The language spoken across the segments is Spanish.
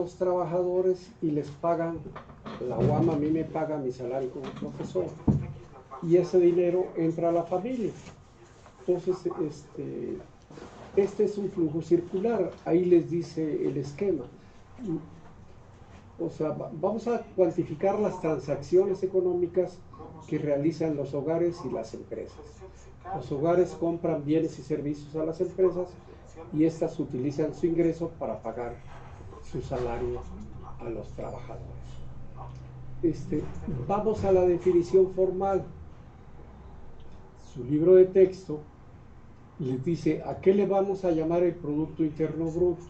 los trabajadores y les pagan, la UAM a mí me paga mi salario como profesor, y ese dinero entra a la familia. Entonces, este es un flujo circular, ahí les dice el esquema. O sea, vamos a cuantificar las transacciones económicas que realizan los hogares y las empresas. Los hogares compran bienes y servicios a las empresas y éstas utilizan su ingreso para pagar su salario a los trabajadores. Vamos a la definición formal. Su libro de texto les dice a qué le vamos a llamar el Producto Interno Bruto: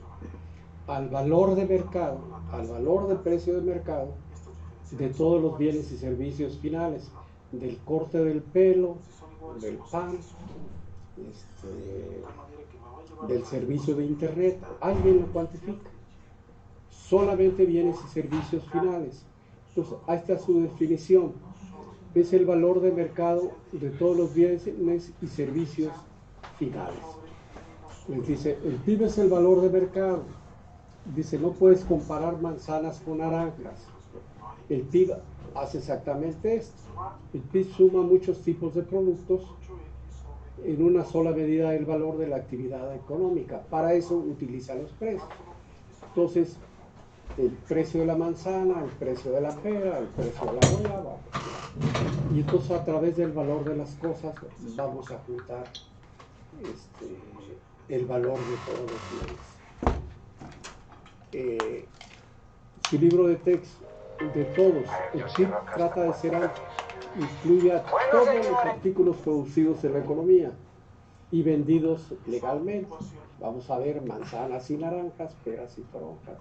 al valor de mercado, al valor del precio de mercado de todos los bienes y servicios finales, del corte del pelo, del pan, del servicio de internet. ¿Alguien lo cuantifica? Solamente bienes y servicios finales. Entonces, ahí está su definición. Es el valor de mercado de todos los bienes y servicios finales. Les dice, el PIB es el valor de mercado. Dice, no puedes comparar manzanas con naranjas. El PIB hace exactamente esto. El PIB suma muchos tipos de productos en una sola medida del valor de la actividad económica. Para eso utiliza los precios. Entonces, el precio de la manzana, el precio de la pera, el precio de la guayaba. Y entonces, a través del valor de las cosas, vamos a juntar el valor de todos los bienes. Su libro de texto, de todos, el PIB trata de ser alto, incluye a todos los artículos producidos en la economía y vendidos legalmente. Vamos a ver manzanas y naranjas, peras y toronjas,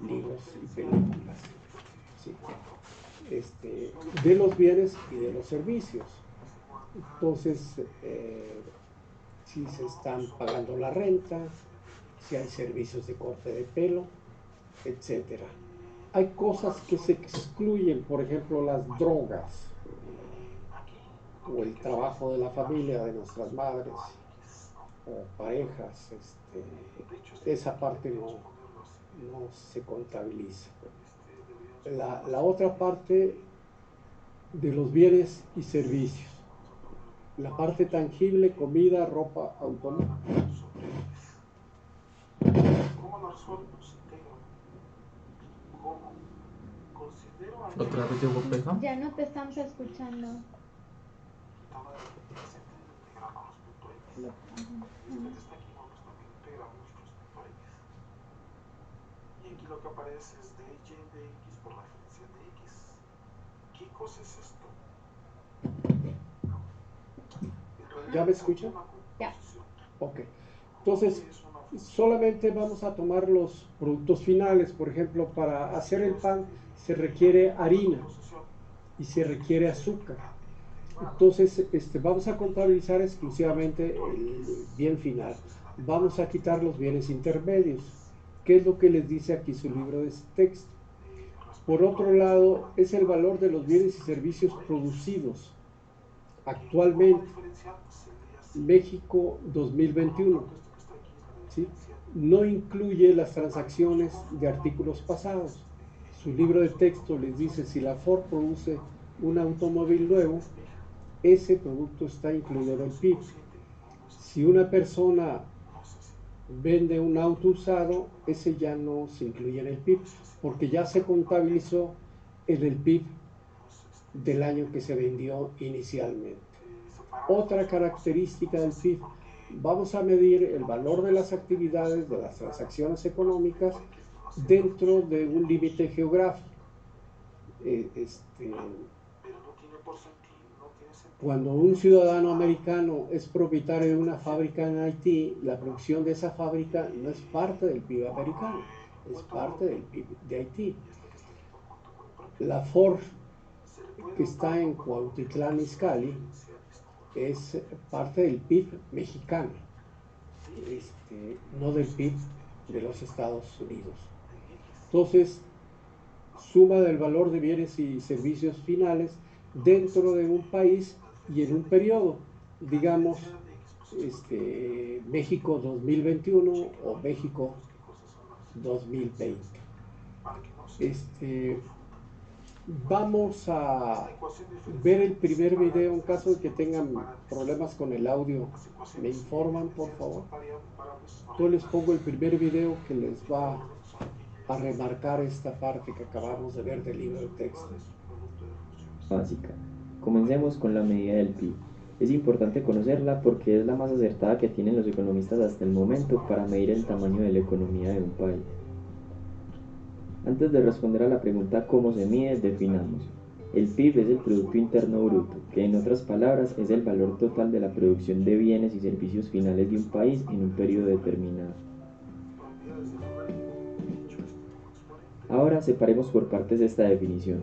libros y películas. Sí. De los bienes y de los servicios. Entonces, si se están pagando la renta, si hay servicios de corte de pelo, etcétera. Hay cosas que se excluyen, por ejemplo, las drogas o el trabajo de la familia, de nuestras madres o parejas. Esa parte no se contabiliza. La otra parte de los bienes y servicios, la parte tangible, comida, ropa, automóvil. ¿Otra vez llegó pega? Ya no te estamos escuchando. Y aquí lo que aparece es de y de x por la diferencia de x. ¿Qué cosa es esto? ¿Ya me escuchan? Ya. Ok. Entonces, solamente vamos a tomar los productos finales. Por ejemplo, para hacer el pan se requiere harina y se requiere azúcar. Entonces, vamos a contabilizar exclusivamente el bien final. Vamos a quitar los bienes intermedios. ¿Qué es lo que les dice aquí su libro de texto? Por otro lado, es el valor de los bienes y servicios producidos actualmente. México 2021. ¿Sí? No incluye las transacciones de artículos pasados. Su libro de texto les dice, si la Ford produce un automóvil nuevo, ese producto está incluido en el PIB. Si una persona vende un auto usado, ese ya no se incluye en el PIB, porque ya se contabilizó en el PIB del año que se vendió inicialmente. Otra característica del PIB, vamos a medir el valor de las actividades, de las transacciones económicas, dentro de un límite geográfico. Cuando un ciudadano americano es propietario de una fábrica en Haití, la producción de esa fábrica no es parte del PIB americano, es parte del PIB de Haití. La Ford, que está en Cuautitlán Izcalli, es parte del PIB mexicano, no del PIB de los Estados Unidos. Entonces, suma del valor de bienes y servicios finales dentro de un país y en un periodo, digamos, México 2021 o México 2020. Vamos a ver el primer video. En caso de que tengan problemas con el audio, me informan, por favor. Yo les pongo el primer video que les va a remarcar esta parte que acabamos de ver del libro de texto. Básica. Comencemos con la medida del PIB. Es importante conocerla porque es la más acertada que tienen los economistas hasta el momento para medir el tamaño de la economía de un país. Antes de responder a la pregunta ¿cómo se mide?, definamos. El PIB es el Producto Interno Bruto, que en otras palabras es el valor total de la producción de bienes y servicios finales de un país en un periodo determinado. Ahora separemos por partes esta definición.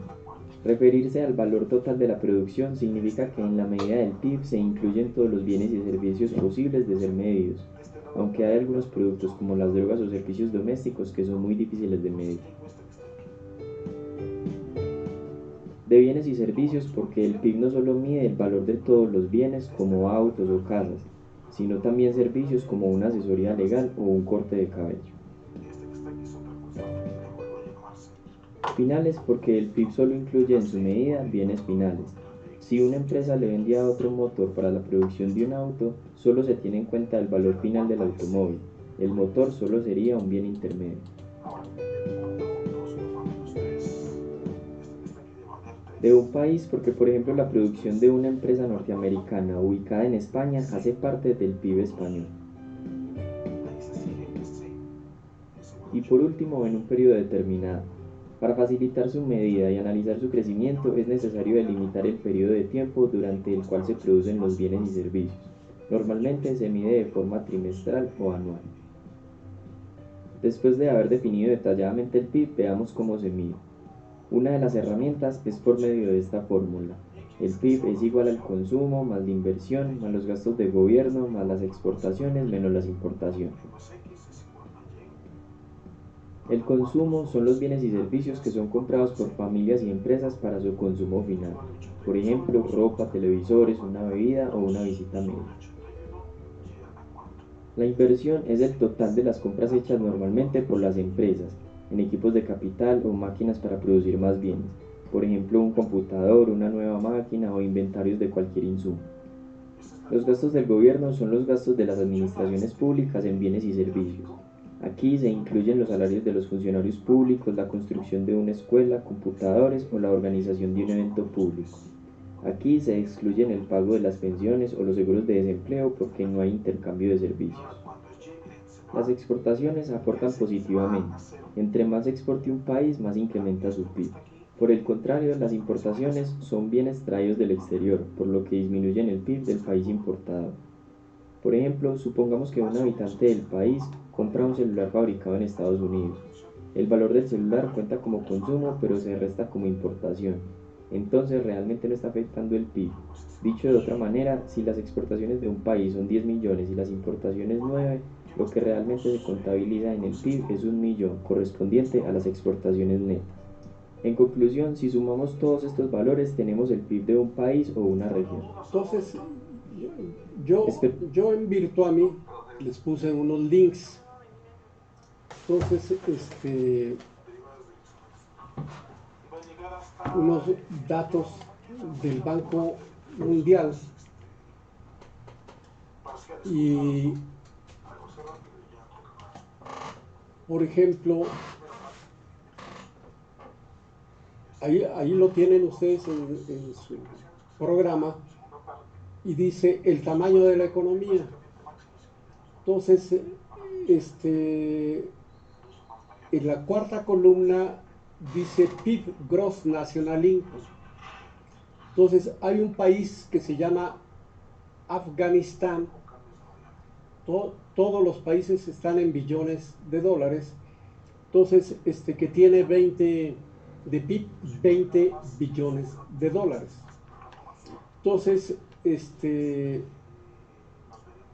Referirse al valor total de la producción significa que en la medida del PIB se incluyen todos los bienes y servicios posibles de ser medidos, aunque hay algunos productos como las drogas o servicios domésticos que son muy difíciles de medir. De bienes y servicios porque el PIB no solo mide el valor de todos los bienes como autos o casas, sino también servicios como una asesoría legal o un corte de cabello. Finales porque el PIB solo incluye en su medida bienes finales. Si una empresa le vendía otro motor para la producción de un auto, solo se tiene en cuenta el valor final del automóvil. El motor solo sería un bien intermedio. De un país porque, por ejemplo, la producción de una empresa norteamericana ubicada en España hace parte del PIB español. Y por último, en un periodo determinado. Para facilitar su medida y analizar su crecimiento es necesario delimitar el periodo de tiempo durante el cual se producen los bienes y servicios. Normalmente se mide de forma trimestral o anual. Después de haber definido detalladamente el PIB, veamos cómo se mide. Una de las herramientas es por medio de esta fórmula. El PIB es igual al consumo más la inversión, más los gastos de gobierno, más las exportaciones, menos las importaciones. El consumo son los bienes y servicios que son comprados por familias y empresas para su consumo final. Por ejemplo, ropa, televisores, una bebida o una visita médica. La inversión es el total de las compras hechas normalmente por las empresas, en equipos de capital o máquinas para producir más bienes, por ejemplo un computador, una nueva máquina o inventarios de cualquier insumo. Los gastos del gobierno son los gastos de las administraciones públicas en bienes y servicios. Aquí se incluyen los salarios de los funcionarios públicos, la construcción de una escuela, computadores o la organización de un evento público. Aquí se excluyen el pago de las pensiones o los seguros de desempleo porque no hay intercambio de servicios. Las exportaciones aportan positivamente. Entre más exporte un país, más incrementa su PIB. Por el contrario, las importaciones son bienes traídos del exterior, por lo que disminuyen el PIB del país importador. Por ejemplo, supongamos que un habitante del país compra un celular fabricado en Estados Unidos. El valor del celular cuenta como consumo, pero se resta como importación. Entonces realmente no está afectando el PIB. Dicho de otra manera, si las exportaciones de un país son 10 millones y las importaciones 9, lo que realmente se contabiliza en el PIB es 1 millón, correspondiente a las exportaciones netas. En conclusión, si sumamos todos estos valores, tenemos el PIB de un país o una región. Entonces, yo en Virtuami les puse unos links. Entonces, unos datos del Banco Mundial y, por ejemplo, ahí lo tienen ustedes en su programa y dice el tamaño de la economía. Entonces, en la cuarta columna dice PIB, Gross National Income. Entonces hay un país que se llama Afganistán. Todos los países están en billones de dólares. Entonces, que tiene 20 de PIB, 20 billones de dólares. Entonces,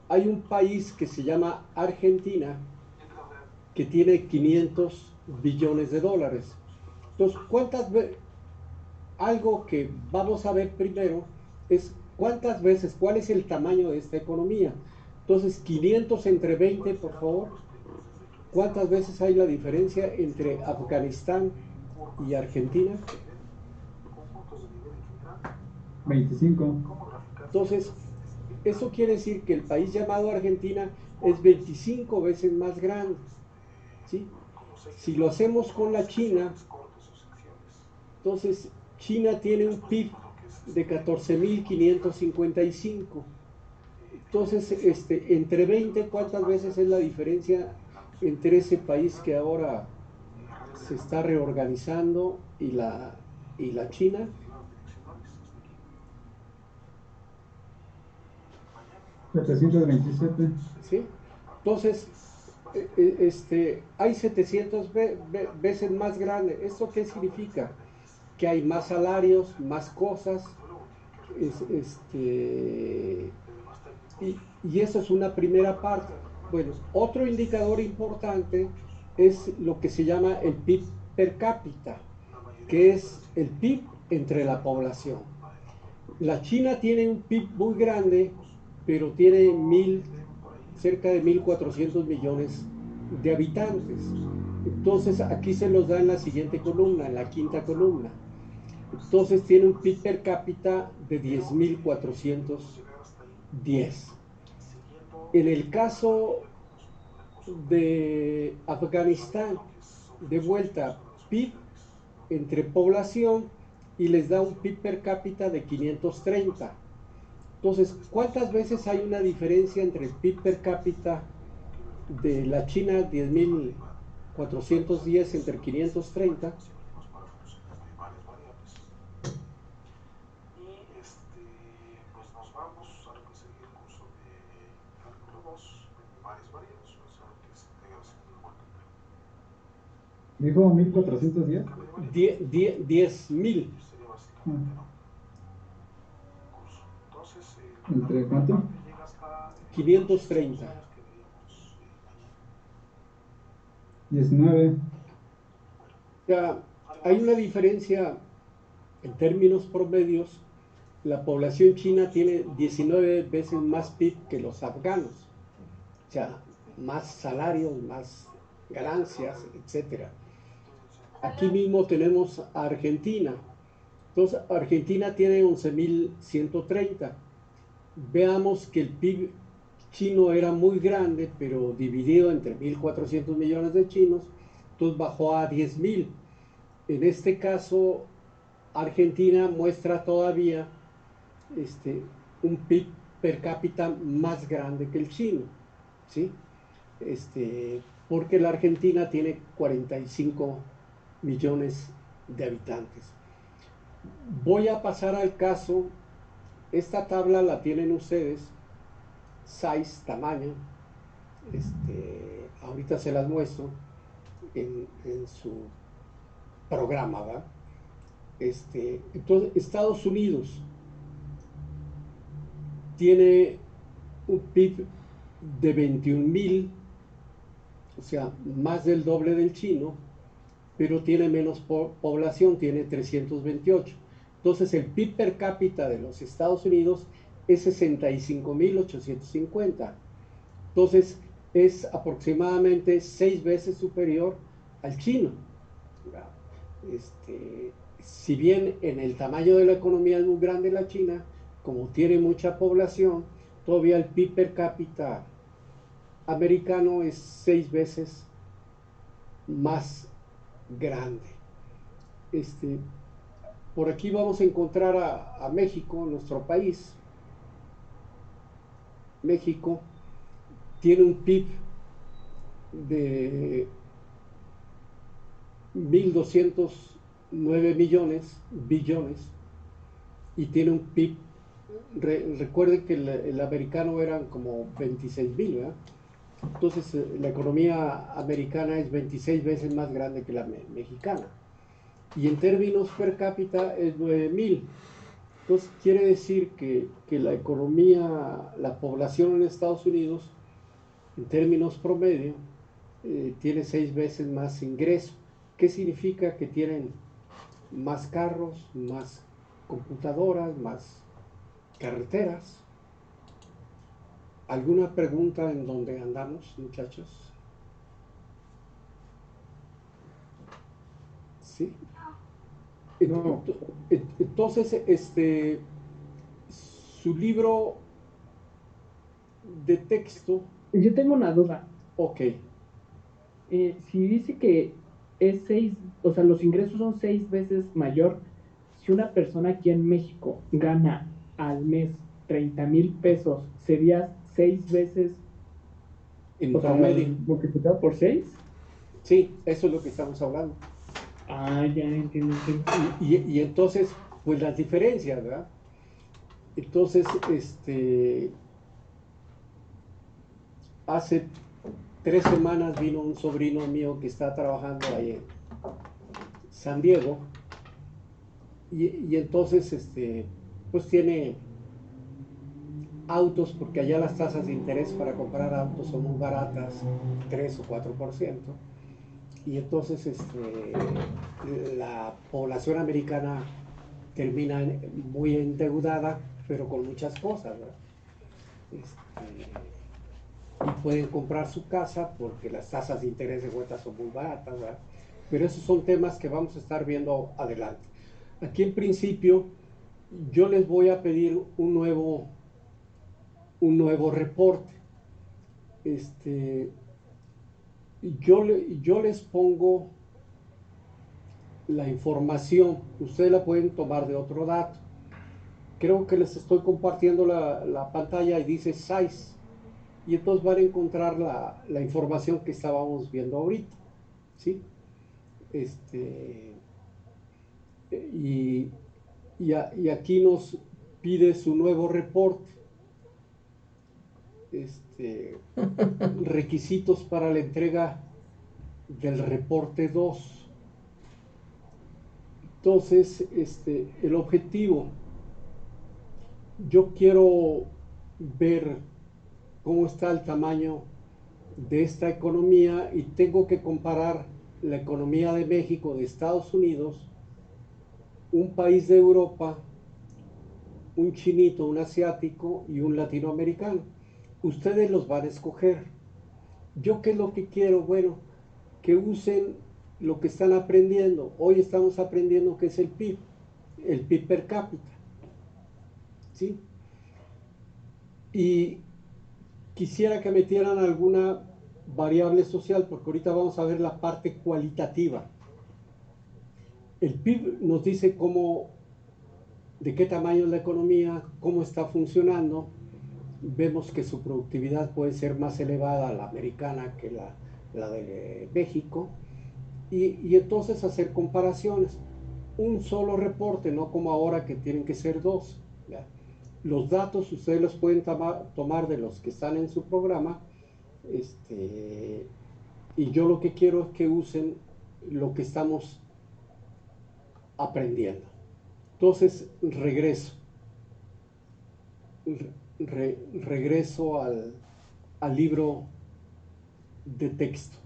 hay un país que se llama Argentina que tiene 500 billones de dólares. Entonces, algo que vamos a ver primero es cuántas veces, cuál es el tamaño de esta economía. Entonces, 500 entre 20, por favor. ¿cuántas veces hay la diferencia entre Afganistán y Argentina? conjuntos de nivel equilibrado. 25. ¿Cómo graficar? Entonces, eso quiere decir que el país llamado Argentina es 25 veces más grande, ¿sí? Si lo hacemos con la China, entonces China tiene un PIB de 14.555. Entonces, entre 20, ¿cuántas veces es la diferencia entre ese país que ahora se está reorganizando y la China? 727. ¿Sí? Entonces, hay 700 veces más grande. ¿Esto qué significa? Que hay más salarios, más cosas, y eso es una primera parte. Bueno, otro indicador importante es lo que se llama el PIB per cápita, que es el PIB entre la población. La China tiene un PIB muy grande, pero tiene cerca de 1.400 millones de habitantes. Entonces aquí se los da en la siguiente columna, en la quinta columna. Entonces tiene un PIB per cápita de 10.410. En el caso de Afganistán, de vuelta, PIB entre población y les da un PIB per cápita de 530. Entonces, ¿cuántas veces hay una diferencia entre el PIB per cápita de la China, 10.410 entre 530? Pues nos vamos a lo que sería el curso de cálculo 2, varias variables, o sea, que es integración del múltiple. Dijo 1410. 10.000. Sería básicamente, ¿no? Curso. Entonces, ¿Entre cuánto? llega hasta 530. 19. Ya, hay una diferencia en términos promedios. La población china tiene 19 veces más PIB que los afganos, o sea, más salarios, más ganancias, etc. Aquí mismo tenemos a Argentina. Entonces, Argentina tiene 11.130. Veamos que el PIB chino era muy grande, pero dividido entre 1.400 millones de chinos, entonces bajó a 10.000. En este caso, Argentina muestra todavía un PIB per cápita más grande que el chino, ¿sí? Porque la Argentina tiene 45 millones de habitantes. Voy a pasar al caso, esta tabla la tienen ustedes, size, tamaño, ahorita se las muestro en su programa, ¿verdad? Entonces, Estados Unidos tiene un PIB de 21.000, o sea, más del doble del chino, pero tiene menos población, tiene 328. Entonces, el PIB per cápita de los Estados Unidos es 65.850. Entonces, es aproximadamente 6 veces superior al chino. Si bien en el tamaño de la economía es muy grande la China, como tiene mucha población, todavía el PIB per cápita americano es 6 veces más grande. Por aquí vamos a encontrar a México, nuestro país. México tiene un PIB de 1.209 billones, y tiene un PIB, recuerden que el americano eran como 26.000, ¿verdad? Entonces la economía americana es 26 veces más grande que la mexicana, y en términos per cápita es 9.000. Entonces quiere decir que la economía, la población en Estados Unidos, en términos promedio, tiene 6 veces más ingreso. ¿Qué significa? Que tienen más carros, más computadoras, más carreteras. ¿Alguna pregunta en dónde andamos, muchachos? ¿sí? No. Entonces, su libro de texto, Yo tengo una duda. ok, Si dice que es o sea, los ingresos son 6 veces mayor, si una persona aquí en México gana al mes 30,000 pesos, ¿sería 6 veces, en o sea, promedio, multiplicado por 6? sí, eso es lo que estamos hablando. Ah, ya entiendo, entiendo. Y entonces, pues las diferencias, ¿verdad? Entonces, hace 3 semanas vino un sobrino mío que está trabajando ahí en San Diego y entonces, pues tiene autos, porque allá las tasas de interés para comprar autos son muy baratas, 3 o 4%, y entonces la población americana termina muy endeudada, pero con muchas cosas, ¿verdad? Y pueden comprar su casa porque las tasas de interés de vuelta son muy baratas, ¿verdad? Pero esos son temas que vamos a estar viendo adelante. Aquí en principio yo les voy a pedir un nuevo reporte. Yo les pongo la información, ustedes la pueden tomar de otro dato. Creo que les estoy compartiendo la pantalla y dice size, y entonces van a encontrar la información que estábamos viendo ahorita, ¿sí? Y, y aquí nos pide su nuevo reporte. Requisitos para la entrega del reporte 2. Entonces, el objetivo, yo quiero ver cómo está el tamaño de esta economía y tengo que comparar la economía de México, de Estados Unidos, un país de Europa, un chinito, un asiático y un latinoamericano. Ustedes los van a escoger. ¿Yo qué es lo que quiero? Bueno, que usen lo que están aprendiendo. Hoy estamos aprendiendo qué es el PIB per cápita, ¿sí? Y quisiera que metieran alguna variable social, porque ahorita vamos a ver la parte cualitativa. El PIB nos dice de qué tamaño es la economía, cómo está funcionando. Vemos que su productividad puede ser más elevada la americana que la de México. Y entonces hacer comparaciones. Un solo reporte, no como ahora que tienen que ser dos. ¿Ya? Los datos ustedes los pueden tomar de los que están en su programa, y yo lo que quiero es que usen lo que estamos aprendiendo. Entonces regreso al libro de texto.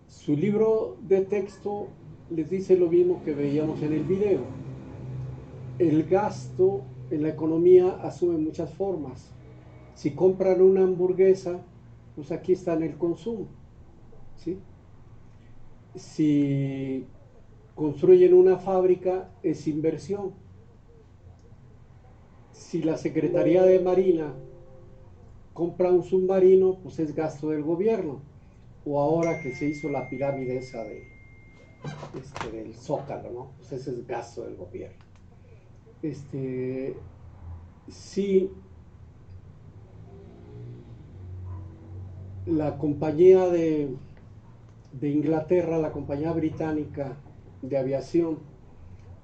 Su libro de texto les dice lo mismo que veíamos en el video. El gasto en la economía asume muchas formas. Si compran una hamburguesa, pues aquí está en el consumo, ¿sí? Si construyen una fábrica, es inversión. Si la Secretaría de Marina compra un submarino, pues es gasto del gobierno. O ahora que se hizo la pirámide esa del Zócalo, ¿no? Pues ese es gasto del gobierno. Si la compañía de Inglaterra, la compañía británica de aviación,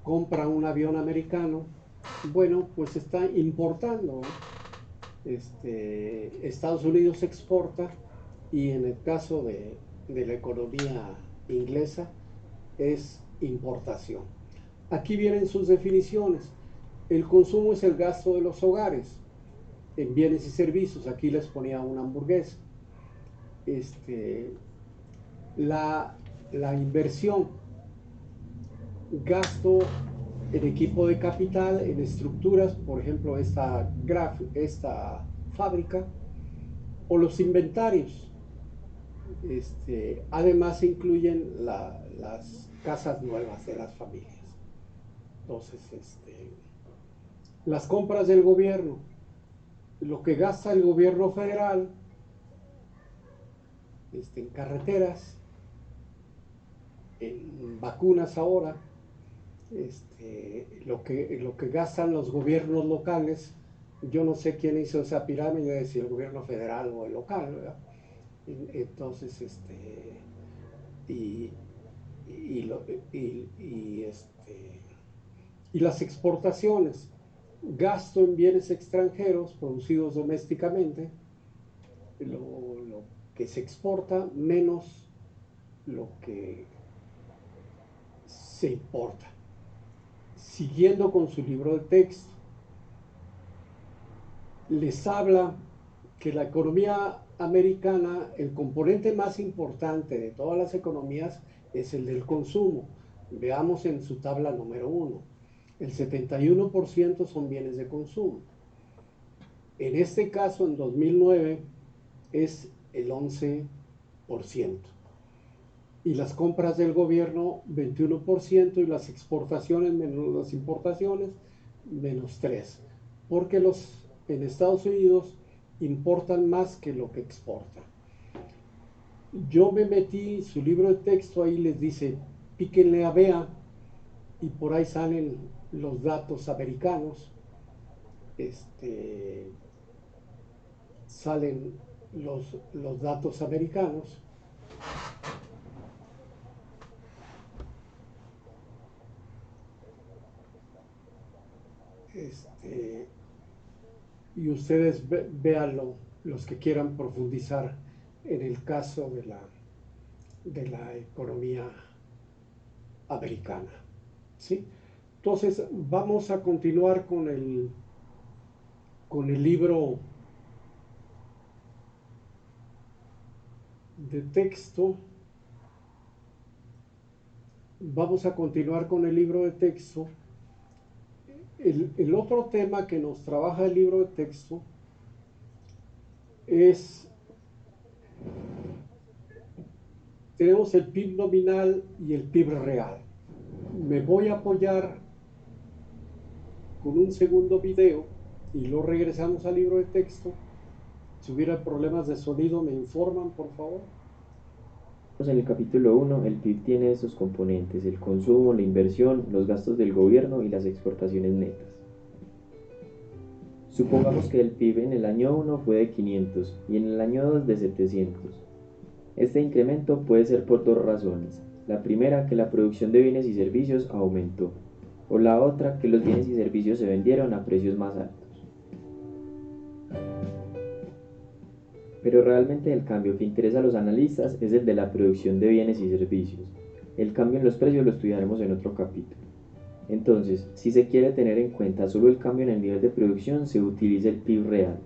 compra un avión americano, bueno, pues está importando. Estados Unidos exporta, y en el caso de la economía inglesa es importación. Aquí vienen sus definiciones. El consumo es el gasto de los hogares en bienes y servicios. Aquí les ponía una hamburguesa. La inversión, gasto en equipo de capital, en estructuras, por ejemplo esta fábrica, o los inventarios. Además se incluyen las casas nuevas de las familias. Entonces, las compras del gobierno, lo que gasta el gobierno federal en carreteras, en vacunas ahora, lo que gastan los gobiernos locales, yo no sé quién hizo esa pirámide, si el gobierno federal o el local, ¿verdad? Entonces, y las exportaciones, gasto en bienes extranjeros producidos domésticamente, lo que se exporta menos lo que se importa. Siguiendo con su libro de texto, les habla que la economía americana, el componente más importante de todas las economías es el del consumo. Veamos en su tabla número 1. El 71% son bienes de consumo. En este caso, en 2009, es el 11%. Y las compras del gobierno, 21%, y las exportaciones menos las importaciones, menos 3%. Porque en Estados Unidos importan más que lo que exportan. Yo me metí, su libro de texto ahí les dice, píquenle a BEA, y por ahí salen los datos americanos, salen los datos americanos. Y ustedes véanlo, los que quieran profundizar en el caso de la economía americana, ¿sí? Entonces vamos a continuar con el libro de texto. Vamos a continuar con el libro de texto. El otro tema que nos trabaja el libro de texto es, tenemos el PIB nominal y el PIB real. Me voy a apoyar con un segundo video y lo regresamos al libro de texto. Si hubiera problemas de sonido, me informan, por favor. En el capítulo 1, el PIB tiene estos componentes: el consumo, la inversión, los gastos del gobierno y las exportaciones netas. Supongamos que el PIB en el año 1 fue de 500 y en el año 2 de 700. Este incremento puede ser por dos razones. La primera, que la producción de bienes y servicios aumentó, o la otra, que los bienes y servicios se vendieron a precios más altos. Pero realmente el cambio que interesa a los analistas es el de la producción de bienes y servicios. El cambio en los precios lo estudiaremos en otro capítulo. Entonces, si se quiere tener en cuenta solo el cambio en el nivel de producción, se utiliza el PIB real.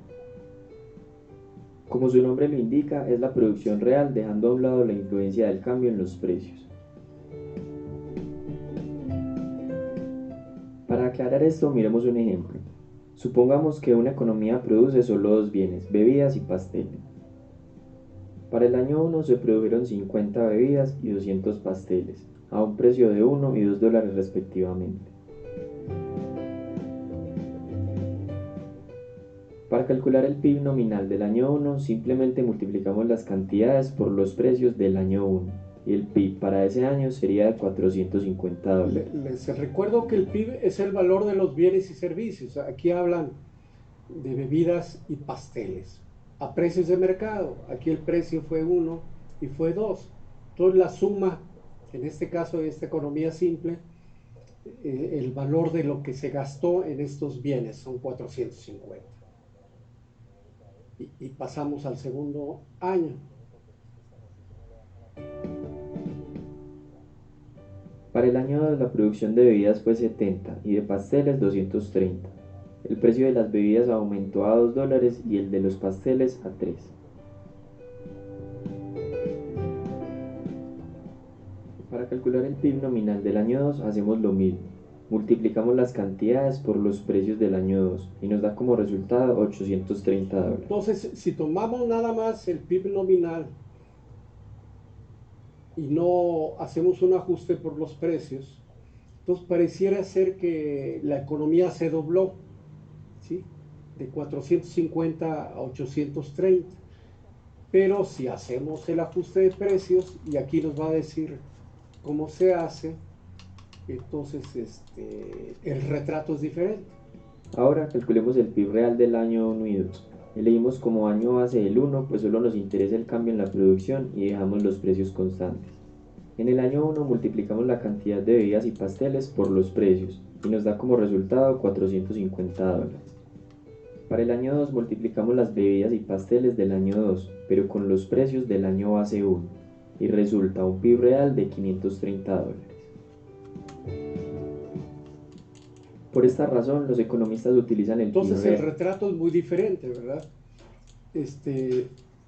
Como su nombre lo indica, es la producción real, dejando a un lado la influencia del cambio en los precios. Para aclarar esto, miremos un ejemplo. Supongamos que una economía produce solo dos bienes, bebidas y pasteles. Para el año 1 se produjeron 50 bebidas y 200 pasteles, a un precio de 1 y 2 dólares respectivamente. Para calcular el PIB nominal del año 1, simplemente multiplicamos las cantidades por los precios del año 1, y el PIB para ese año sería de 450 dólares. Les recuerdo que el PIB es el valor de los bienes y servicios. Aquí hablan de bebidas y pasteles a precios de mercado. Aquí el precio fue 1 y fue 2. Entonces la suma, en este caso de esta economía simple, el valor de lo que se gastó en estos bienes son 450. Y pasamos al segundo año. Para el año 2 la producción de bebidas fue 70 y de pasteles 230. El precio de las bebidas aumentó a 2 dólares y el de los pasteles a 3. Para calcular el PIB nominal del año 2 hacemos lo mismo. Multiplicamos las cantidades por los precios del año 2 y nos da como resultado 830 dólares. Entonces, si tomamos nada más el PIB nominal y no hacemos un ajuste por los precios, entonces pareciera ser que la economía se dobló, ¿sí? De 450 a 830. Pero si hacemos el ajuste de precios, y aquí nos va a decir cómo se hace, entonces el retrato es diferente. Ahora calculemos el PIB real del año 1 y 2. Elegimos como año base el 1, pues solo nos interesa el cambio en la producción y dejamos los precios constantes. En el año 1 multiplicamos la cantidad de bebidas y pasteles por los precios y nos da como resultado $450. Para el año 2 multiplicamos las bebidas y pasteles del año 2, pero con los precios del año base 1, y resulta un PIB real de $530. Por esta razón, los economistas utilizan el PIB Entonces real. el retrato es muy diferente, ¿verdad?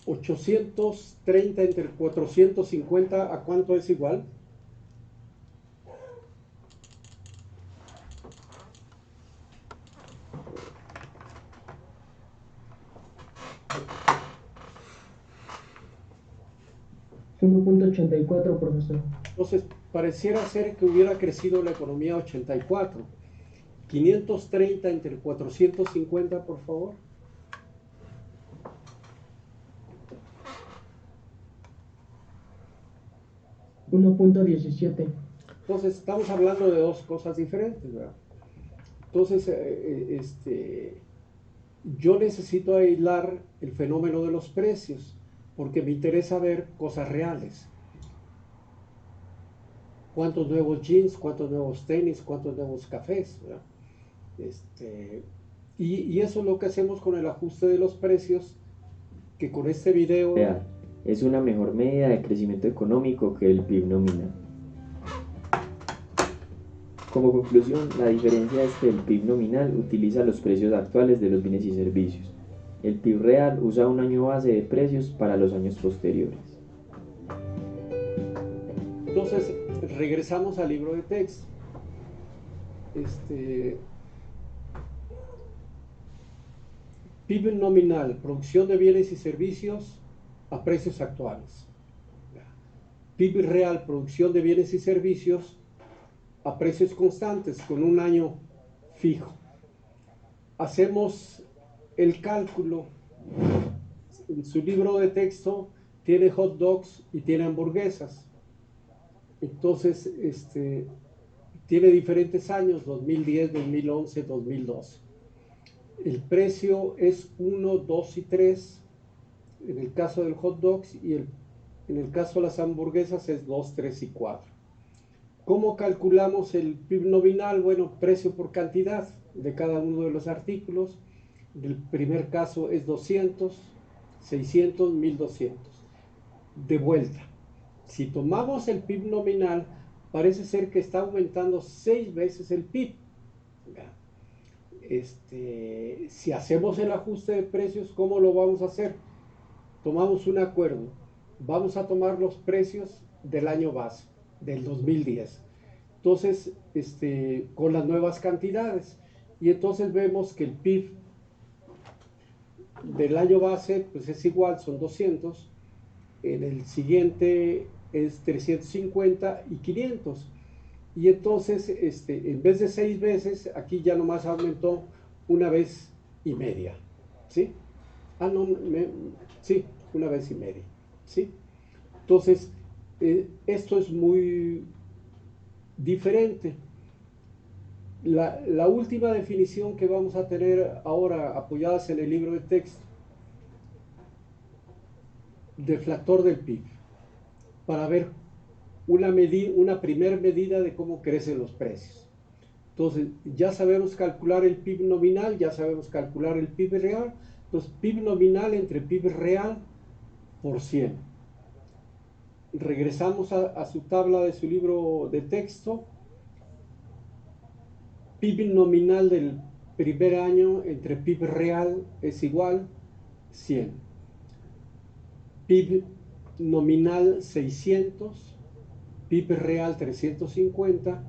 830 entre 450, ¿a cuánto es igual? $1.84, profesor. Entonces, pareciera ser que hubiera crecido la economía 84. 530 entre 450, por favor. $1.17. Entonces, estamos hablando de dos cosas diferentes, ¿verdad? Entonces, yo necesito aislar el fenómeno de los precios, porque me interesa ver cosas reales. ¿Cuántos nuevos jeans, cuántos nuevos tenis, cuántos nuevos cafés, ¿verdad? Y eso es lo que hacemos con el ajuste de los precios, que con este video real es una mejor medida de crecimiento económico que el PIB nominal. Como conclusión, la diferencia es que el PIB nominal utiliza los precios actuales de los bienes y servicios. El PIB real usa un año base de precios para los años posteriores. Entonces, regresamos al libro de texto. PIB nominal, producción de bienes y servicios a precios actuales. PIB real, producción de bienes y servicios a precios constantes, con un año fijo. Hacemos el cálculo. En su libro de texto tiene hot dogs y tiene hamburguesas. Entonces, tiene diferentes años, 2010, 2011, 2012. El precio es 1, 2 y 3, en el caso del hot dogs, y en el caso de las hamburguesas es 2, 3 y 4. ¿Cómo calculamos el PIB nominal? Bueno, precio por cantidad de cada uno de los artículos. El primer caso es 200, 600, 1200. De vuelta, si tomamos el PIB nominal, parece ser que está aumentando 6 veces el PIB. Si hacemos el ajuste de precios, ¿cómo lo vamos a hacer? Tomamos un acuerdo. Vamos a tomar los precios del año base, del 2010. Entonces, con las nuevas cantidades. Y entonces vemos que el PIB del año base pues es igual, son 200. En el siguiente es 350 y 500. Y entonces, en vez de 6 veces, aquí ya nomás aumentó una vez y media, ¿sí? Sí, una vez y media, ¿sí? Entonces, esto es muy diferente. La última definición que vamos a tener ahora, apoyadas en el libro de texto, deflactor del PIB, para ver una primera medida de cómo crecen los precios. Entonces, ya sabemos calcular el PIB nominal, ya sabemos calcular el PIB real. Entonces, PIB nominal entre PIB real por 100. Regresamos a su tabla de su libro de texto. PIB nominal del primer año entre PIB real es igual 100. PIB nominal 600. PIB real 350,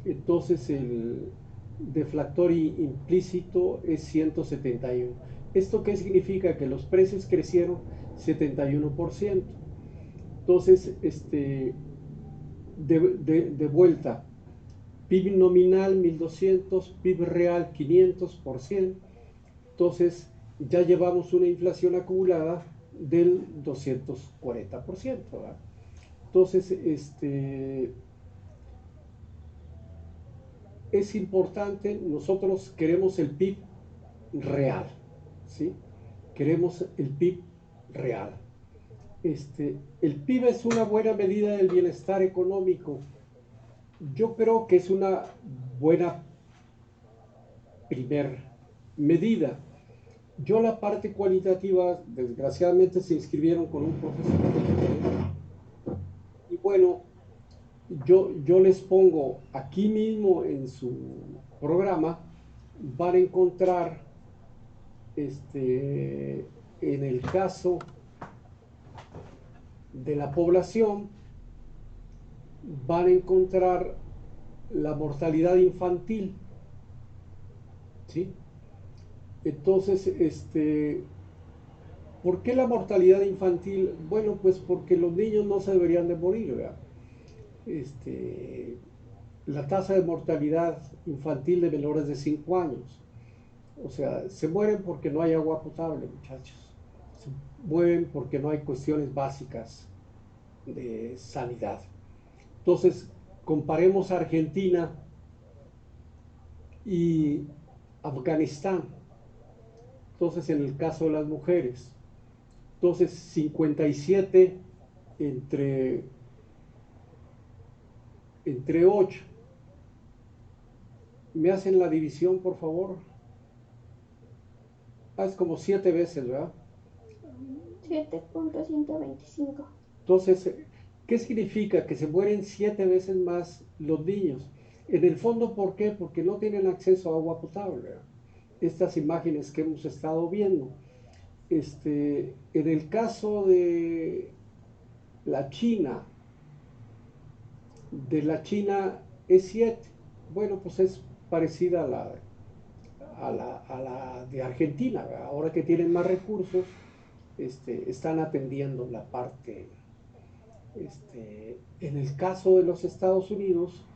entonces el deflactor implícito es 171. ¿Esto qué significa? Que los precios crecieron 71%. Entonces, de vuelta, PIB nominal 1200, PIB real 500%. Entonces, ya llevamos una inflación acumulada del 240%, ¿verdad? Entonces, es importante, nosotros queremos el PIB real, ¿sí? Queremos el PIB real. El PIB es una buena medida del bienestar económico. Yo creo que es una buena primer medida. Yo la parte cualitativa, desgraciadamente se inscribieron con un profesor. Y bueno, yo les pongo aquí mismo en su programa, van a encontrar, en el caso de la población, van a encontrar la mortalidad infantil, ¿sí? Entonces, ¿por qué la mortalidad infantil? Bueno, pues porque los niños no se deberían de morir, ¿verdad? La tasa de mortalidad infantil de menores de 5 años. O sea, se mueren porque no hay agua potable, muchachos. Se mueren porque no hay cuestiones básicas de sanidad. Entonces, comparemos Argentina y Afganistán. Entonces, en el caso de las mujeres, entonces 57 entre 8. ¿Me hacen la división, por favor? Es como 7 veces, ¿verdad? 7.125. Entonces, ¿qué significa? Que se mueren 7 veces más los niños. En el fondo, ¿por qué? Porque no tienen acceso a agua potable, ¿verdad? Estas imágenes que hemos estado viendo. En el caso de la China es 7. Bueno, pues es parecida a la de Argentina, ¿verdad? Ahora que tienen más recursos, están atendiendo la parte. En el caso de los Estados Unidos,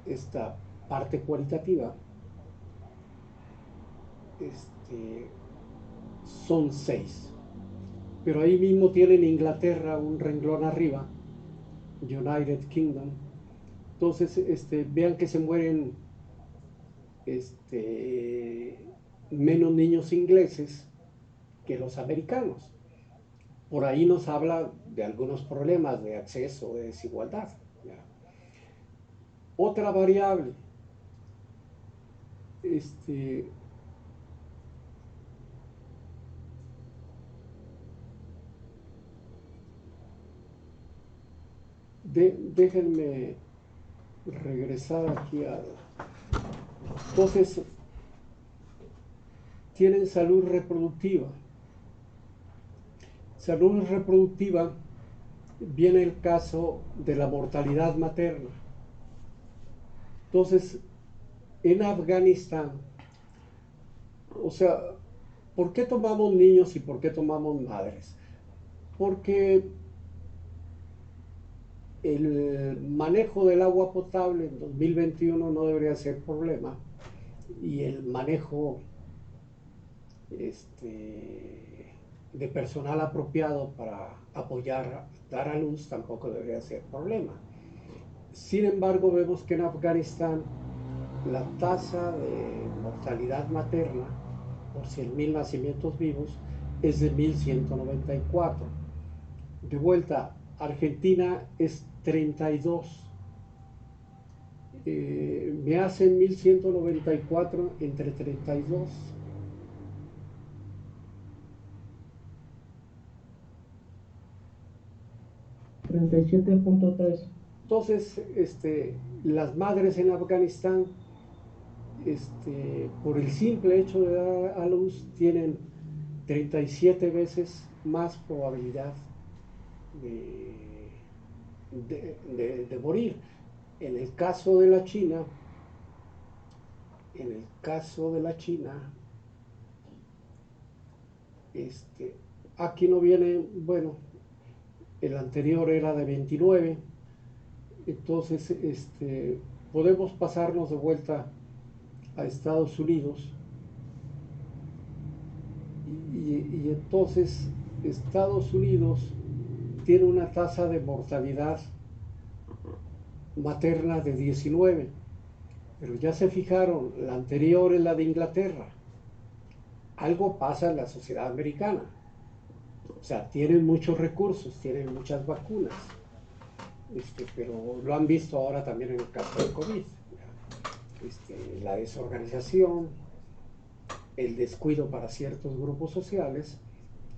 esta parte cualitativa, son 6. Pero ahí mismo tienen Inglaterra un renglón arriba, United Kingdom. Entonces, vean que se mueren menos niños ingleses que los americanos. Por ahí nos habla de algunos problemas de acceso, de desigualdad, ¿ya? Otra variable, déjenme regresar aquí entonces, tienen salud reproductiva. Salud reproductiva, viene el caso de la mortalidad materna. Entonces, en Afganistán, o sea, ¿por qué tomamos niños y por qué tomamos madres? Porque el manejo del agua potable en 2021 no debería ser problema, y el manejo de personal apropiado para apoyar, dar a luz, tampoco debería ser problema. Sin embargo, vemos que en Afganistán la tasa de mortalidad materna por 100.000 nacimientos vivos es de 1.194. De vuelta, Argentina es 32. Me hacen 1.194 entre 32. $37.3. Entonces, las madres en Afganistán, por el simple hecho de dar a luz, tienen 37 veces más probabilidad de morir. En el caso de la China, Aquí no viene, bueno, el anterior era de 29, entonces podemos pasarnos de vuelta a Estados Unidos y entonces Estados Unidos tiene una tasa de mortalidad materna de 19, pero ya se fijaron, la anterior es la de Inglaterra. Algo pasa en la sociedad americana. O sea, tienen muchos recursos, tienen muchas vacunas, pero lo han visto ahora también en el caso del COVID. La desorganización, el descuido para ciertos grupos sociales,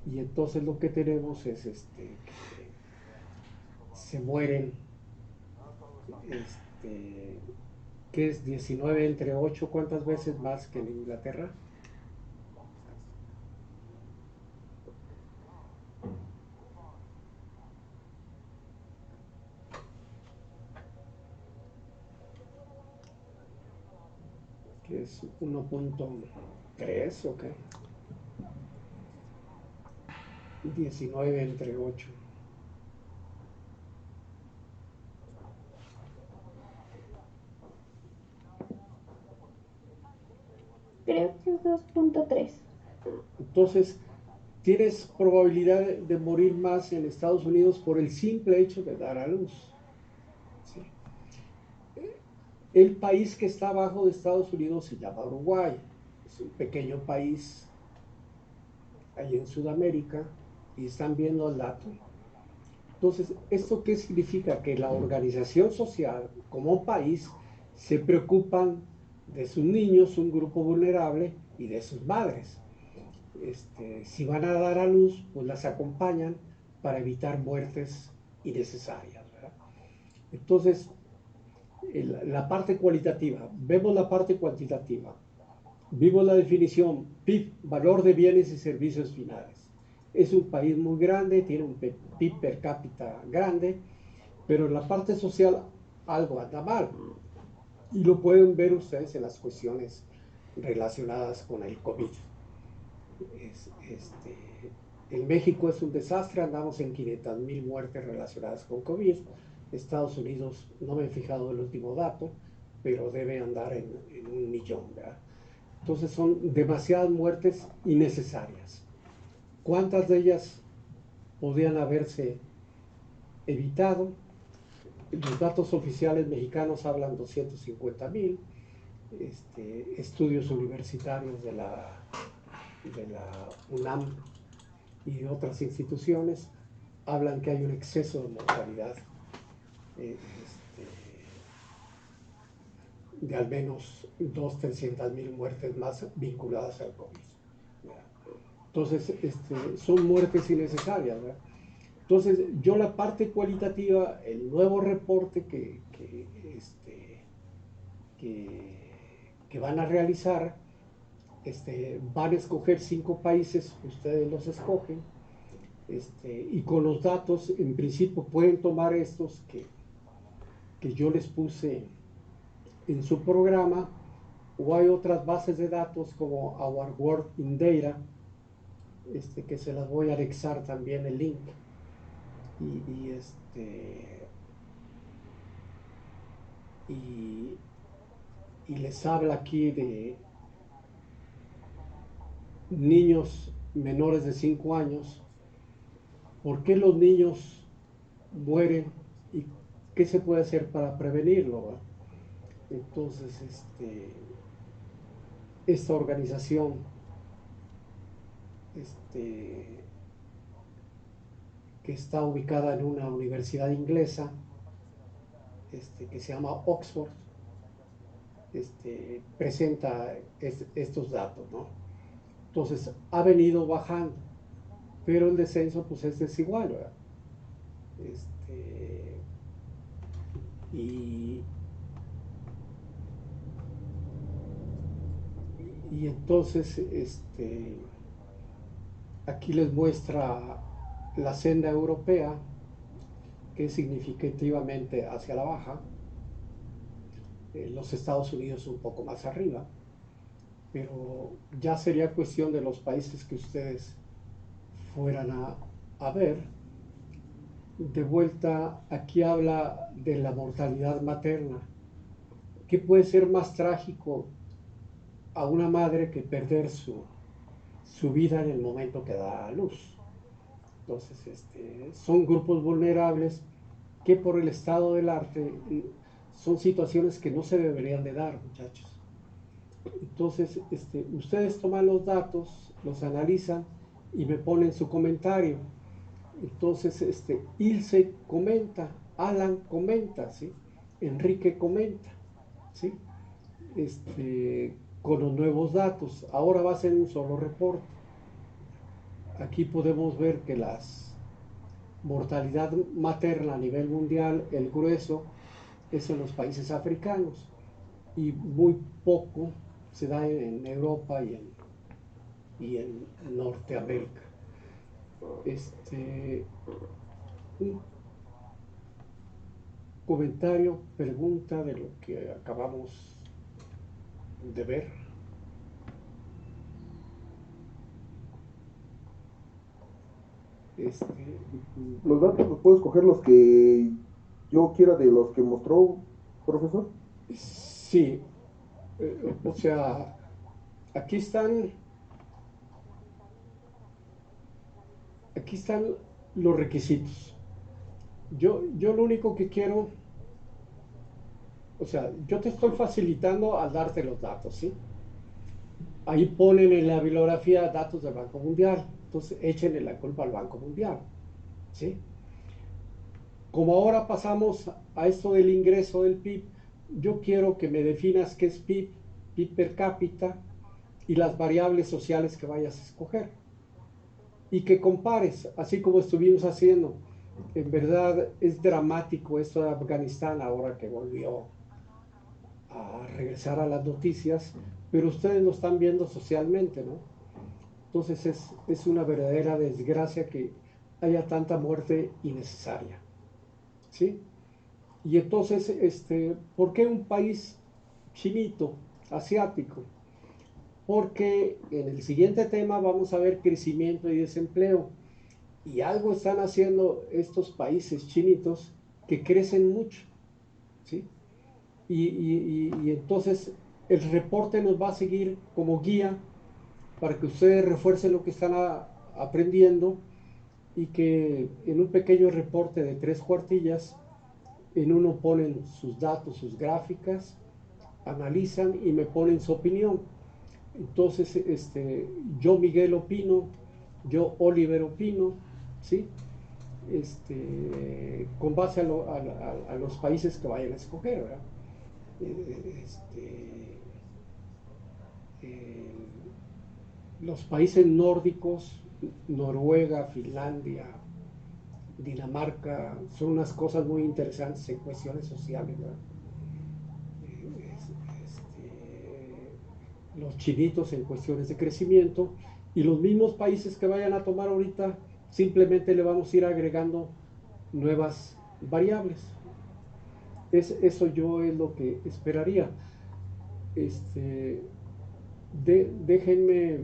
y entonces lo que tenemos es que se mueren, ¿qué es 19 entre 8? ¿Cuántas veces más que en Inglaterra? Que es 1.3, ok. 19 entre 8. Creo que es 2.3. Entonces, tienes probabilidad de morir más en Estados Unidos por el simple hecho de dar a luz. ¿Sí? El país que está abajo de Estados Unidos se llama Uruguay. Es un pequeño país ahí en Sudamérica, y están viendo el dato. Entonces, ¿esto qué significa? Que la organización social, como país, se preocupan de sus niños, un grupo vulnerable, y de sus madres. Si van a dar a luz, pues las acompañan para evitar muertes innecesarias, ¿verdad? Entonces, la parte cualitativa, vemos la parte cuantitativa, vimos la definición, PIB, valor de bienes y servicios finales. Es un país muy grande, tiene un PIB per cápita grande, pero en la parte social algo anda mal. Y lo pueden ver ustedes en las cuestiones relacionadas con el COVID. En México es un desastre, andamos en 500,000 muertes relacionadas con COVID. Estados Unidos, no me he fijado el último dato, pero debe andar en 1,000,000, ¿verdad? Entonces son demasiadas muertes innecesarias. ¿Cuántas de ellas podrían haberse evitado? Los datos oficiales mexicanos hablan 250,000. Estudios universitarios de la UNAM y de otras instituciones hablan que hay un exceso de mortalidad de al menos 200,000-300,000 muertes más vinculadas al COVID. Entonces, son muertes innecesarias, ¿verdad? Entonces, yo la parte cualitativa, el nuevo reporte que van a realizar, van a escoger 5 países, ustedes los escogen, y con los datos, en principio, pueden tomar estos que yo les puse en su programa, o hay otras bases de datos como Our World in Data, que se las voy a anexar también el link, y les habla aquí de niños menores de 5 años, por qué los niños mueren y qué se puede hacer para prevenirlo, ¿verdad? Entonces, esta organización que está ubicada en una universidad inglesa, que se llama Oxford, presenta estos datos, ¿no? Entonces, ha venido bajando, pero el descenso pues es desigual, ¿verdad? Y entonces, aquí les muestra la senda europea, que es significativamente hacia la baja, los Estados Unidos un poco más arriba, pero ya sería cuestión de los países que ustedes fueran a ver. De vuelta, aquí habla de la mortalidad materna. ¿Qué puede ser más trágico a una madre que perder su vida en el momento que da a luz? Entonces, son grupos vulnerables que por el estado del arte son situaciones que no se deberían de dar, muchachos. Entonces, ustedes toman los datos, los analizan y me ponen su comentario. Entonces, Ilse comenta, Alan comenta, ¿sí? Enrique comenta, ¿sí? Con los nuevos datos. Ahora va a ser un solo reporte. Aquí podemos ver que la mortalidad materna a nivel mundial, el grueso es en los países africanos y muy poco se da en Europa y en Norteamérica. Un comentario, pregunta de lo que acabamos de ver. Los datos los puedo escoger los que yo quiera de los que mostró, profesor. Sí, o sea, aquí están los requisitos. Yo lo único que quiero, o sea, yo te estoy facilitando al darte los datos, ¿sí? Ahí ponen en la bibliografía datos del Banco Mundial, entonces échenle la culpa al Banco Mundial, ¿sí? Como ahora pasamos a esto del ingreso del PIB, yo quiero que me definas qué es PIB, PIB per cápita y las variables sociales que vayas a escoger. Y que compares, así como estuvimos haciendo. En verdad es dramático esto de Afganistán ahora que volvió a regresar a las noticias, pero ustedes lo están viendo socialmente, ¿no? Entonces es una verdadera desgracia que haya tanta muerte innecesaria, ¿sí? Y entonces, ¿por qué un país chinito, asiático? Porque en el siguiente tema vamos a ver crecimiento y desempleo. Y algo están haciendo estos países chinitos que crecen mucho, ¿sí? Y entonces el reporte nos va a seguir como guía para que ustedes refuercen lo que están aprendiendo y que en un pequeño reporte de 3 cuartillas, en uno ponen sus datos, sus gráficas, analizan y me ponen su opinión. Entonces, yo Miguel opino, yo Oliver opino, ¿sí? Con base a los países que vayan a escoger, ¿verdad? Eh, los países nórdicos, Noruega, Finlandia, Dinamarca, son unas cosas muy interesantes en cuestiones sociales, ¿verdad? Los chinitos en cuestiones de crecimiento y los mismos países que vayan a tomar ahorita simplemente le vamos a ir agregando nuevas variables. Eso yo es lo que esperaría. Déjenme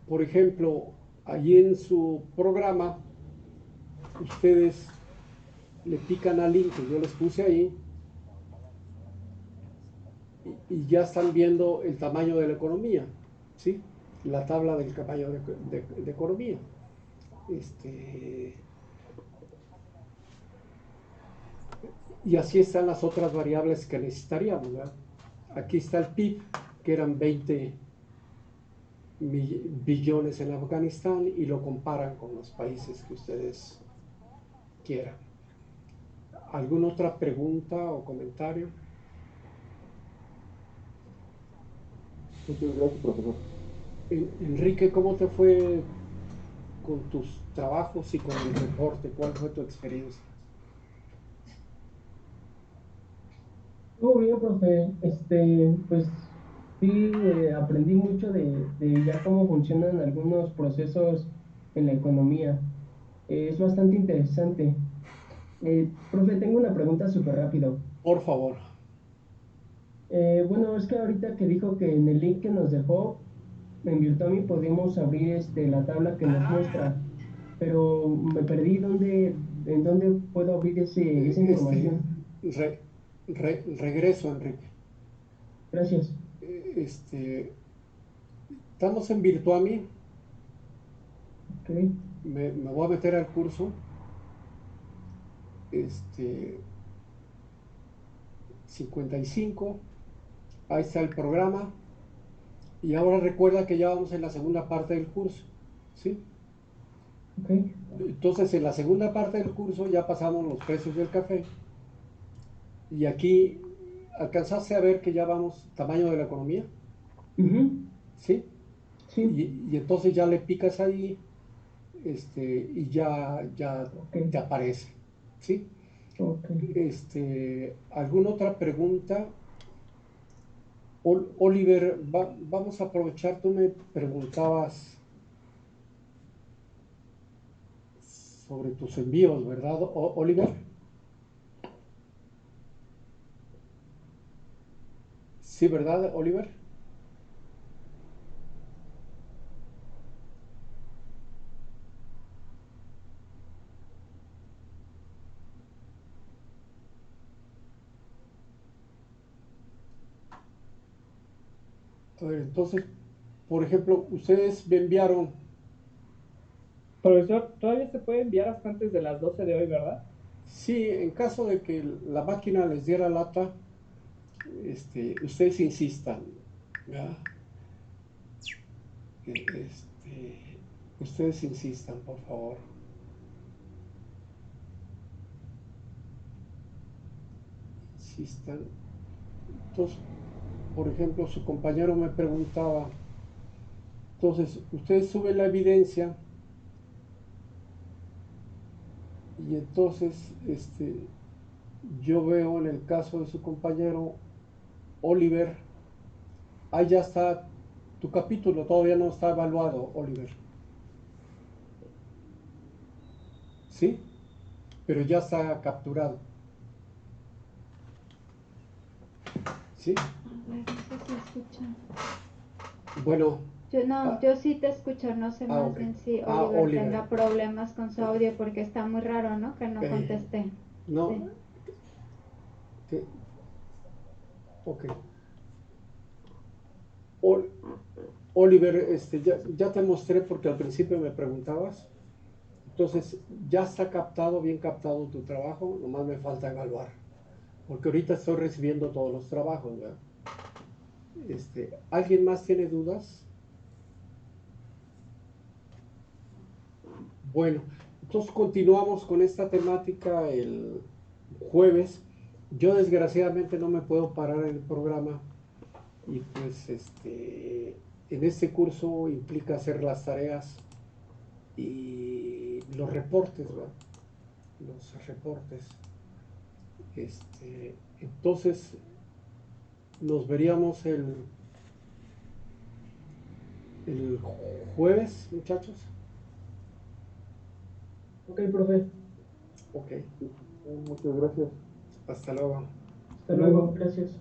por ejemplo, allí en su programa ustedes le pican al link que yo les puse ahí y ya están viendo el tamaño de la economía, ¿sí? La tabla del tamaño de economía. Y así están las otras variables que necesitaríamos, ¿verdad? Aquí está el PIB, que eran 20 billones en Afganistán y lo comparan con los países que ustedes quieran. ¿Alguna otra pregunta o comentario? Muchas gracias, profesor. Enrique, ¿cómo te fue con tus trabajos y con el reporte? ¿Cuál fue tu experiencia? Todo bien, profe. Pues sí, aprendí mucho de ya cómo funcionan algunos procesos en la economía. Es bastante interesante. Profe, tengo una pregunta súper rápido. Por favor. Bueno, es que ahorita que dijo que en el link que nos dejó, en Virtuami podemos abrir la tabla que nos muestra, pero me perdí en dónde puedo abrir esa Este, información. regreso, Enrique. Gracias. Estamos en Virtuami. Ok. Me voy a meter al curso. 55. Ahí está el programa. Y ahora recuerda que ya vamos en la segunda parte del curso. ¿Sí? Ok. Entonces, en la segunda parte del curso ya pasamos los precios del café. Y aquí alcanzaste a ver que ya vamos tamaño de la economía. ¿Sí? Sí. Y entonces ya le picas ahí y ya Ok. te aparece. ¿Sí? Ok. ¿Alguna otra pregunta? Oliver, vamos a aprovechar, tú me preguntabas sobre tus envíos, ¿verdad, Oliver? Sí, ¿verdad, Oliver? A ver, entonces, por ejemplo, ustedes me enviaron. Profesor, todavía se puede enviar hasta antes de las 12 de hoy, ¿verdad? Sí, en caso de que la máquina les diera lata, ustedes insistan, ¿verdad? Ustedes insistan, por favor. Insistan. Entonces, por ejemplo, su compañero me preguntaba, entonces, ustedes suben la evidencia y entonces, yo veo en el caso de su compañero Oliver, ahí ya está tu capítulo, todavía no está evaluado, Oliver. ¿Sí? Pero ya está capturado. ¿Sí? A ver, no sé si escuchan. Bueno. Yo sí te escucho, no sé más Ok. bien si Oliver Oliver. tenga problemas con su audio porque está muy raro, ¿no? Que no contesté. No. Sí. Ok. Oliver, ya te mostré porque al principio me preguntabas. Entonces, ya está captado, bien captado tu trabajo, nomás me falta evaluar. Porque ahorita estoy recibiendo todos los trabajos, ¿verdad? ¿Alguien más tiene dudas? Bueno, entonces continuamos con esta temática el jueves. Yo desgraciadamente no me puedo parar en el programa y pues en este curso implica hacer las tareas y los reportes, ¿verdad? Los reportes. Entonces nos veríamos el jueves, muchachos. Ok, profe. Ok. Muchas gracias. Hasta luego. Hasta luego. Gracias.